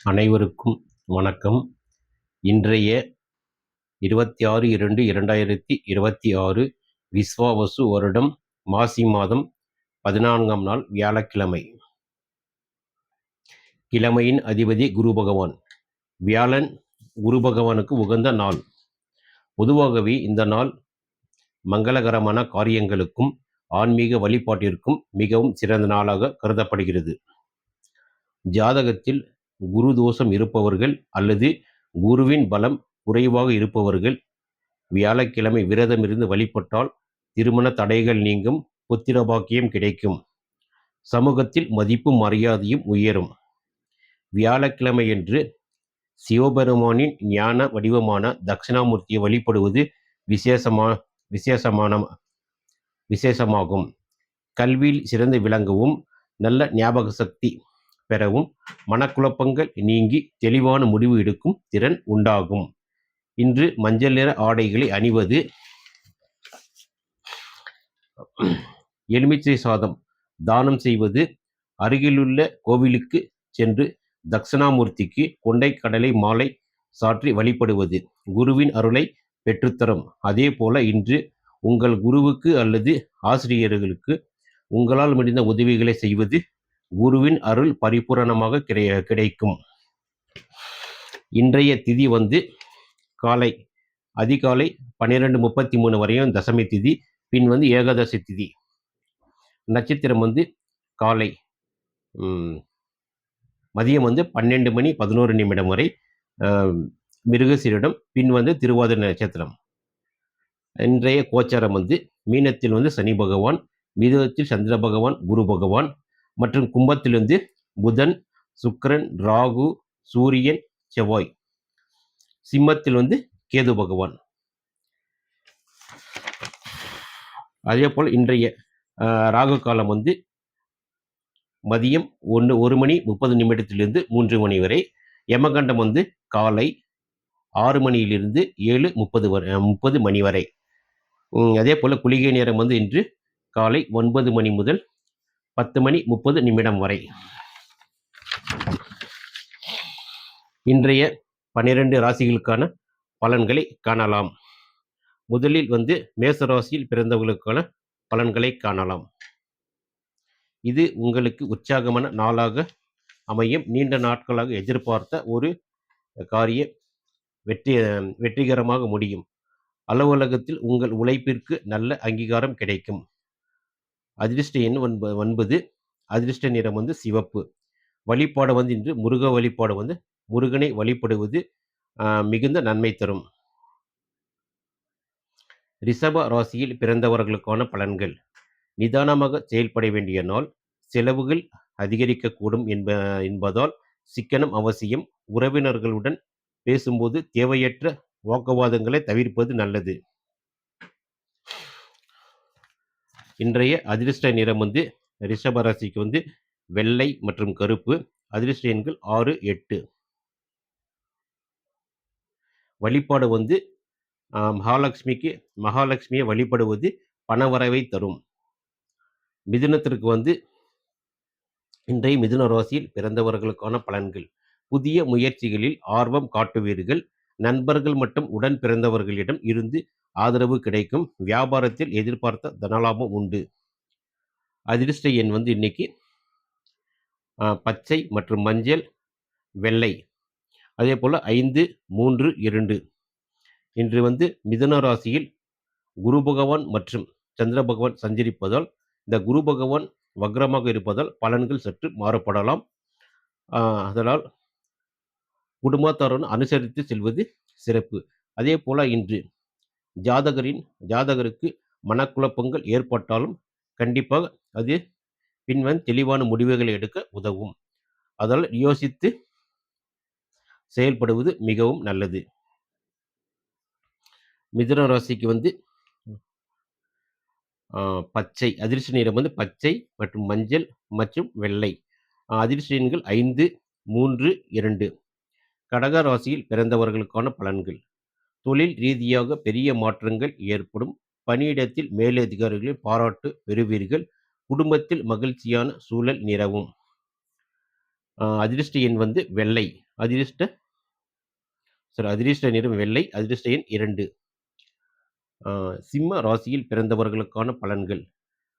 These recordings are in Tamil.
அனைவருக்கும் வணக்கம். இன்றைய 26/2/2026 விஸ்வாவசு வருடம் மாசி மாதம் 14ஆம் நாள் வியாழக்கிழமை. கிழமையின் அதிபதி குரு பகவான். வியாழன் குரு பகவானுக்கு உகந்த நாள். பொதுவாகவே இந்த நாள் மங்களகரமான காரியங்களுக்கும் ஆன்மீக வழிபாட்டிற்கும் மிகவும் சிறந்த நாளாக கருதப்படுகிறது. ஜாதகத்தில் குரு தோஷம் இருப்பவர்கள் அல்லது குருவின் பலம் குறைவாக இருப்பவர்கள் வியாழக்கிழமை விரதம் இருந்து வழிபட்டால் திருமண தடைகள் நீங்கும், புத்திர பாக்கியம் கிடைக்கும், சமூகத்தில் மதிப்பும் மரியாதையும் உயரும். வியாழக்கிழமையன்று சிவபெருமானின் ஞான வடிவமான தட்சிணாமூர்த்தியை வழிபடுவது விசேஷமாகும். கல்வியில் சிறந்து விளங்கவும், நல்ல ஞாபக சக்தி பெறவும், மனக்குழப்பங்கள் நீங்கி தெளிவான முடிவு எடுக்கும் திறன் உண்டாகும். இன்று மஞ்சள் நிற ஆடைகளை அணிவது, எலுமிச்சை சாதம் தானம் செய்வது, அருகிலுள்ள கோவிலுக்கு சென்று தட்சிணாமூர்த்திக்கு கொண்டை கடலை மாலை சாற்றி வழிபடுவது குருவின் அருளை பெற்றுத்தரும். அதே போல இன்று உங்கள் குருவுக்கு அல்லது ஆசிரியர்களுக்கு உங்களால் முடிந்த உதவிகளை செய்வது குருவின் அருள் பரிபூரணமாக கிடைக்கும். இன்றைய திதி அதிகாலை 12:33 வரையும் தசமி திதி, பின் ஏகாதசி திதி. நட்சத்திரம் காலை மதியம் 12:11 வரை மிருகசீரிடம், பின் திருவாதிரை நட்சத்திரம். இன்றைய கோச்சாரம் மீனத்தில் சனி பகவான், மிதுனத்தில் சந்திர பகவான் குரு பகவான் மற்றும் கும்பத்திலிருந்து புதன், சுக்கிரன், ராகு, சூரியன், செவ்வாய், சிம்மத்தில் கேது பகவான். அதே போல் இன்றைய ராகு காலம் மதியம் 1:30 3 மணி வரை. யமகண்டம் காலை 6 மணியிலிருந்து 7:30 மணி வரை. அதே போல் குளிகை நேரம் இன்று காலை 9 மணி முதல் 10:30 வரை. இன்றைய 12 ராசிகளுக்கான பலன்களை காணலாம். முதலில் மேச ராசியில் பிறந்தவர்களுக்கான பலன்களை காணலாம். இது உங்களுக்கு உற்சாகமான நாளாக அமையும். நீண்ட நாட்களாக எதிர்பார்த்த ஒரு காரியம் வெற்றிகரமாக முடியும். அலுவலகத்தில் உங்கள் உழைப்பிற்கு நல்ல அங்கீகாரம் கிடைக்கும். அதிர்ஷ்ட எண் 9. அதிர்ஷ்ட நிறம் சிவப்பு. வழிபாடு இன்று முருக வழிபாடு முருகனை வழிபடுவது மிகுந்த நன்மை தரும். ரிஷப ராசியில் பிறந்தவர்களுக்கான பலன்கள். நிதானமாக செயல்பட வேண்டிய நாள். செலவுகள் அதிகரிக்கக்கூடும் என்பதால் சிக்கனம் அவசியம். உறவினர்களுடன் பேசும்போது தேவையற்ற வாக்குவாதங்களை தவிர்ப்பது நல்லது. இன்றைய அதிர்ஷ்ட நிறம் ரிஷப ராசிக்கு வெள்ளை மற்றும் கருப்பு. அதிர்ஷ்ட எண்கள் 6, 8. வழிபாடு மகாலட்சுமியை வழிபடுவது பணவரவை தரும். மிதுனத்திற்கு இன்றைய மிதுன ராசியில் பிறந்தவர்களுக்கான பலன்கள். புதிய முயற்சிகளில் ஆர்வம் காட்டுவீர்கள். நண்பர்கள் மற்றும் உடன் பிறந்தவர்களிடம் இருந்து ஆதரவு கிடைக்கும். வியாபாரத்தில் எதிர்பார்த்த தனலாபம் உண்டு. அதிர்ஷ்ட எண் இன்னைக்கு பச்சை மற்றும் மஞ்சள், வெள்ளை. அதே போல் 5, 3, 2. இன்று மிதுன ராசியில் குரு பகவான் மற்றும் சந்திர பகவான் சஞ்சரிப்பதால், இந்த குரு பகவான் வக்ரமாக இருப்பதால் பலன்கள் சற்று மாறுபடலாம். அதனால் குடும்பத்தாருடன் அனுசரித்து செல்வது சிறப்பு. அதே போல இன்று ஜாதகருக்கு மனக்குழப்பங்கள் ஏற்பட்டாலும் கண்டிப்பாக அது தெளிவான முடிவுகளை எடுக்க உதவும். அதனால் யோசித்து செயல்படுவது மிகவும் நல்லது. மிதுன ராசிக்கு பச்சை. அதிர்ஷ்ட நிறம் பச்சை மற்றும் மஞ்சள் மற்றும் வெள்ளை. அதிர்ஷ்ட எண்கள் 5, 3, 2. கடக ராசியில் பிறந்தவர்களுக்கான பலன்கள். தொழில் ரீதியாக பெரிய மாற்றங்கள் ஏற்படும். பணியிடத்தில் மேலதிகாரிகளின் பாராட்டு பெறுவீர்கள். குடும்பத்தில் மகிழ்ச்சியான சூழல் நிலவும். அதிர்ஷ்ட எண் வெள்ளை. அதிர்ஷ்ட அதிர்ஷ்ட நிறம் வெள்ளை. அதிர்ஷ்ட எண் 2. சிம்ம ராசியில் பிறந்தவர்களுக்கான பலன்கள்.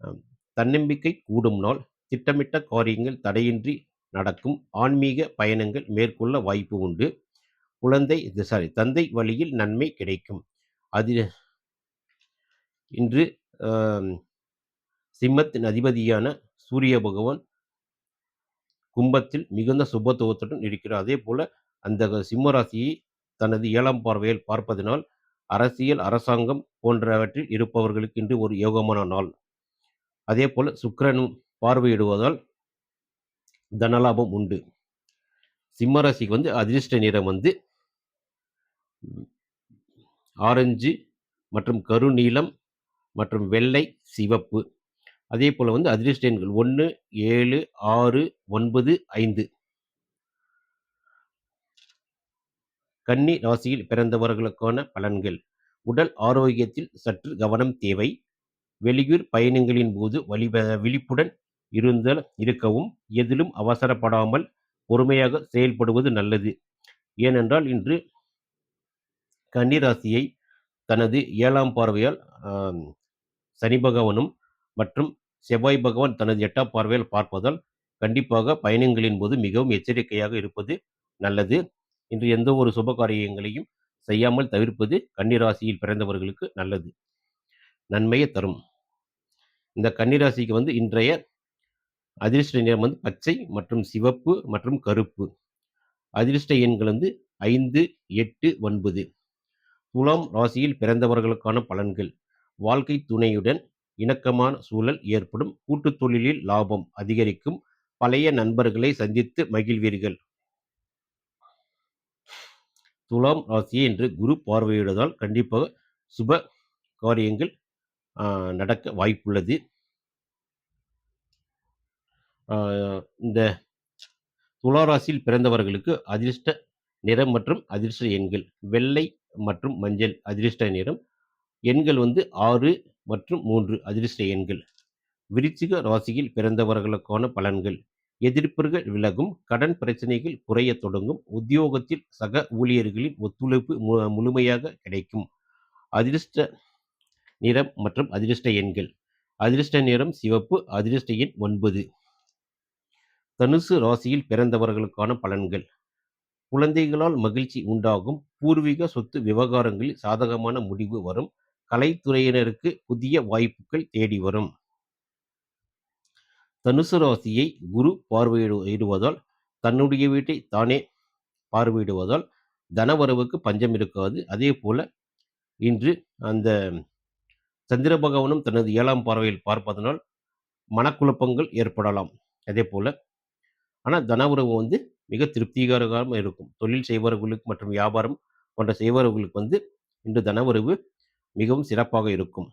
அம் தன்னம்பிக்கை கூடும் நாள். திட்டமிட்ட காரியங்கள் தடையின்றி நடக்கும். ஆன்மீக பயணங்கள் மேற்கொள்ள வாய்ப்பு உண்டு. தந்தை வழியில் நன்மை கிடைக்கும். அது இன்று சிம்மத்தின் அதிபதியான சூரிய பகவான் கும்பத்தில் மிகுந்த சுபத்துவத்துடன் இருக்கிறார். அதே போல அந்த சிம்ம ராசியை தனது 7ஆம் பார்வையில் பார்ப்பதனால் அரசியல், அரசாங்கம் போன்றவற்றில் இருப்பவர்களுக்கு இன்று ஒரு யோகமான நாள். அதே போல சுக்கிரனும் பார்வையிடுவதால் தனலாபம் உண்டு. சிம்ம ராசிக்கு அதிர்ஷ்ட நிறம் ஆரஞ்சு மற்றும் கருநீலம் மற்றும் வெள்ளை, சிவப்பு. அதே போல அதிர்ஷ்ட எண்கள் 1, 7, 6, 9, 5. கன்னி ராசியில் பிறந்தவர்களுக்கான பலன்கள். உடல் ஆரோக்கியத்தில் சற்று கவனம் தேவை. வெளியூர் பயணங்களின் போது விழிப்புடன் இருக்கவும். எதிலும் அவசரப்படாமல் பொறுமையாக செயல்படுவது நல்லது. ஏனென்றால் இன்று கன்னிராசியை தனது 7ஆம் பார்வையால் சனி பகவானும் மற்றும் செவ்வாய் பகவான் தனது 8ஆம் பார்வையால் பார்ப்பதால் கண்டிப்பாக பயணங்களின் போது மிகவும் எச்சரிக்கையாக இருப்பது நல்லது. இன்று எந்த ஒரு சுப காரியங்களையும் செய்யாமல் தவிர்ப்பது கன்னிராசியில் பிறந்தவர்களுக்கு நல்லது, நன்மையை தரும். இந்த கன்னிராசிக்கு இன்றைய அதிர்ஷ்ட நிறம் பச்சை மற்றும் சிவப்பு மற்றும் கருப்பு. அதிர்ஷ்ட எண்கள் 5, 8, 9. துலாம் ராசியில் பிறந்தவர்களுக்கான பலன்கள். வாழ்க்கை துணையுடன் இணக்கமான சூழல் ஏற்படும். கூட்டுத் தொழிலில் லாபம் அதிகரிக்கும். பழைய நண்பர்களை சந்தித்து மகிழ்வீர்கள். துலாம் ராசியை இன்று குரு பார்வையிடுவதால் கண்டிப்பாக சுப காரியங்கள் நடக்க வாய்ப்புள்ளது. இந்த துலா ராசியில் பிறந்தவர்களுக்கு அதிர்ஷ்ட நிறம் மற்றும் அதிர்ஷ்ட எண்கள் வெள்ளை மற்றும் மஞ்சள். அதிர்ஷ்ட நிறம் எண்கள் 6 மற்றும் 3. அதிர்ஷ்ட எண்கள். விருச்சிக ராசியில் பிறந்தவர்களுக்கான பலன்கள். எதிர்ப்புகள் விலகும். கடன் பிரச்சனைகள் குறைய தொடங்கும். உத்தியோகத்தில் சக ஊழியர்களின் ஒத்துழைப்பு முழுமையாக கிடைக்கும். அதிர்ஷ்ட நிறம் மற்றும் அதிர்ஷ்ட எண்கள். அதிர்ஷ்ட நிறம் சிவப்பு. அதிர்ஷ்ட எண் 9. தனுசு ராசியில் பிறந்தவர்களுக்கான பலன்கள். குழந்தைகளால் மகிழ்ச்சி உண்டாகும். பூர்வீக சொத்து விவகாரங்களில் சாதகமான முடிவு வரும். கலைத்துறையினருக்கு புதிய வாய்ப்புகள் தேடி வரும். தனுசு ராசியை குரு பார்வையிடுவதால் தன்னுடைய வீட்டை தானே பார்வையிடுவதால் தனவரவுக்கு பஞ்சம் இருக்காது. அதே போல இன்று அந்த சந்திர பகவானும் தனது 7ஆம் பார்வையில் பார்ப்பதனால் மனக்குழப்பங்கள் ஏற்படலாம். அதே போல ஆனால் தனவரவு மிக திருப்திகரமாக இருக்கும். தொழில் செய்பவர்களுக்கு மற்றும் வியாபாரம் போன்ற செய்பவர்களுக்கு இன்று தனவரவு மிகவும் சிறப்பாக இருக்கும்.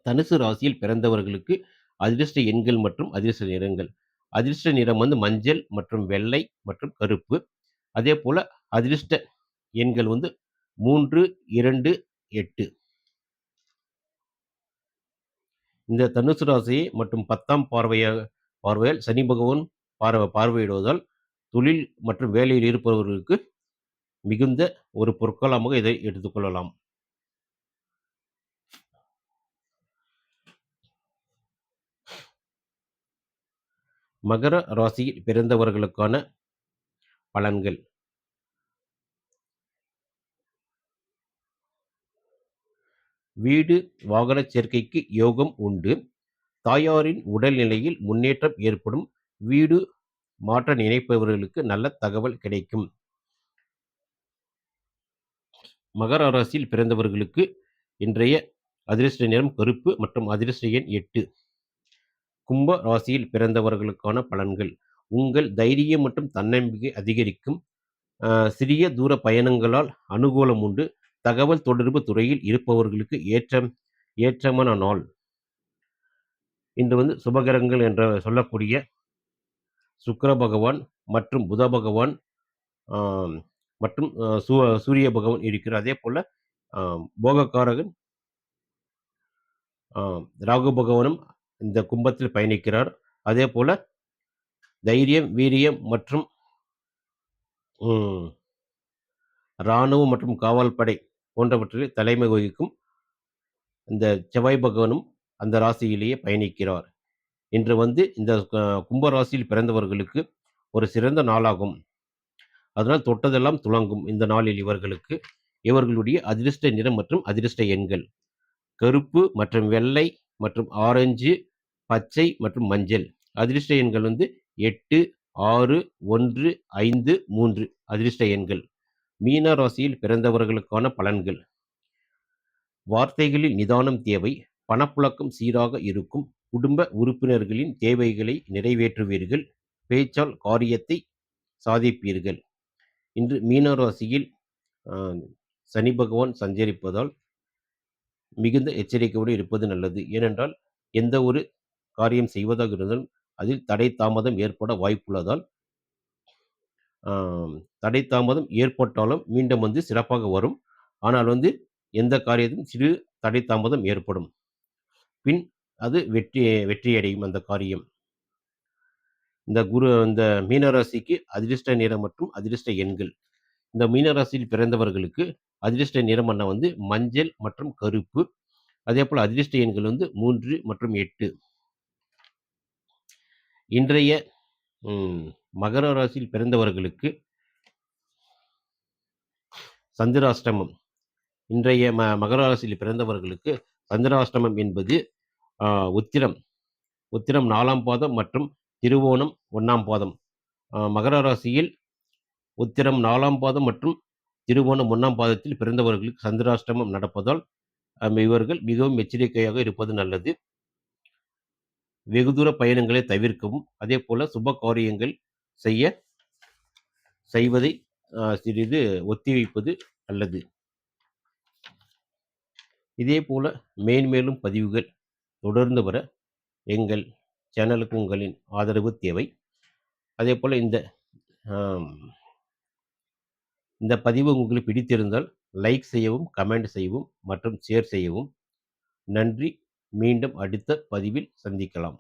தனுசு ராசியில் பிறந்தவர்களுக்கு அதிர்ஷ்ட எண்கள் மற்றும் அதிர்ஷ்ட நிறங்கள். அதிர்ஷ்ட நிறம் மஞ்சள் மற்றும் வெள்ளை மற்றும் கருப்பு. அதே போல அதிர்ஷ்ட எண்கள் 3, 2, 8. இந்த தனுசு ராசியை மற்றும் 10ஆம் பார்வையால் சனி பகவான் பார்வையிடுவதால் தொழில் மற்றும் வேலையில் இருப்பவர்களுக்கு மிகுந்த ஒரு பொற்காலமாக இதை எடுத்துக்கொள்ளலாம். மகர ராசியில் பிறந்தவர்களுக்கான பலன்கள். வீடு வாகன சேர்க்கைக்கு யோகம் உண்டு. தாயாரின் உடல்நிலையில் முன்னேற்றம் ஏற்படும். வீடு மாற்ற நினைப்பவர்களுக்கு நல்ல தகவல் கிடைக்கும். மகர ராசியில் பிறந்தவர்களுக்கு இன்றைய அதிர்ஷ்ட நிறம் கருப்பு மற்றும் அதிர்ஷ்ட எண் 8. கும்ப ராசியில் பிறந்தவர்களுக்கான பலன்கள். உங்கள் தைரியம் மற்றும் தன்னம்பிக்கை அதிகரிக்கும். சிறிய தூர பயணங்களால் அனுகூலம் உண்டு. தகவல் தொடர்பு துறையில் இருப்பவர்களுக்கு ஏற்றமான நாள். இன்று சுபகிரகங்கள் என்று சொல்லக்கூடிய சுக்கிர பகவான் மற்றும் புத பகவான் மற்றும் சூரிய பகவான் இருக்கிறார். அதே போல போகக்காரகன் ராகு பகவானும் இந்த கும்பத்தில் பயணிக்கிறார். அதே போல தைரியம், வீரியம் மற்றும் ம். இராணுவம் மற்றும் காவல் படை போன்றவற்றில் தலைமை வகிக்கும் இந்த செவ்வாய் பகவானும் அந்த ராசியிலேயே பயணிக்கிறார். இன்று வந்து இந்த கும்ப ராசியில் பிறந்தவர்களுக்கு ஒரு சிறந்த நாளாகும். அதனால் தொட்டதெல்லாம் துலங்கும் இந்த நாளில் இவர்களுக்கு. இவர்களுடைய அதிர்ஷ்ட நிறம் மற்றும் அதிர்ஷ்ட எண்கள் கருப்பு மற்றும் வெள்ளை மற்றும் ஆரஞ்சு, பச்சை மற்றும் மஞ்சள். அதிர்ஷ்ட எண்கள் வந்து 8, 6, 1, 5, 3 அதிர்ஷ்ட எண்கள். மீன ராசியில் பிறந்தவர்களுக்கான பலன்கள். வார்த்தைகளில் நிதானம் தேவை. பணப்புழக்கம் சீராக இருக்கும். குடும்ப உறுப்பினர்களின் தேவைகளை நிறைவேற்றுவீர்கள். பேச்சால் காரியத்தை சாதிப்பீர்கள். இன்று மீன ராசியில் அ சனி பகவான் சஞ்சரிப்பதால் மிகுந்த எச்சரிக்கையோடு இருப்பது நல்லது. ஏனென்றால், எந்த ஒரு காரியம் செய்வதாக இருந்தாலும், அதில் தடை தாமதம் ஏற்பட வாய்ப்புள்ளதால், ஆ தடை தாமதம் ஏற்பட்டாலும் மீண்டும் வந்து சிறப்பாக வரும். ஆனால் வந்து எந்த காரியத்திலும் சிறு தடை தாமதம் ஏற்படும். பின் அது வெற்றியடையும் அந்த காரியம். இந்த மீன ராசிக்கு அதிர்ஷ்ட நிறம் மற்றும் அதிர்ஷ்ட எண்கள். இந்த மீன ராசியில் பிறந்தவர்களுக்கு அதிர்ஷ்ட நிறமான வந்து மஞ்சள் மற்றும் கருப்பு. அதேபோல அதிர்ஷ்ட எண்கள் வந்து 3 மற்றும் 8. இன்றைய ம் மகர ராசியில் பிறந்தவர்களுக்கு சந்திராஷ்டமம். இன்றைய மகர ராசியில் பிறந்தவர்களுக்கு சந்திராஷ்டமம் என்பது ஆ உத்திரம். உத்திரம் 4ஆம் பாதம் மற்றும் திருவோணம் 1ஆம் பாதம். மகர ராசியில் உத்திரம் 4ஆம் பாதம் மற்றும் திருவோணம் 1ஆம் பாதத்தில் பிறந்தவர்களுக்கு சந்திராஷ்டமம் நடப்பதால், இவர்கள் மிகவும் எச்சரிக்கையாக இருப்பது நல்லது. வெகு தூர பயணங்களை தவிர்க்கவும், அதேபோல சுப காரியங்கள் செய்வதை சிறிது ஒத்திவைப்பது நல்லது. இதேபோல மேன்மேலும் பதிவுகள் தொடர்ந்து வர எங்கள் சேனலுக்கு உங்களின் ஆதரவு தேவை. அதேபோல ஆம், இந்த பதிவு உங்களுக்கு பிடித்திருந்தால் லைக் செய்யவும், கமெண்ட் செய்யவும் மற்றும் ஷேர் செய்யவும். நன்றி. மீண்டும் அடுத்த பதிவில் சந்திக்கலாம்.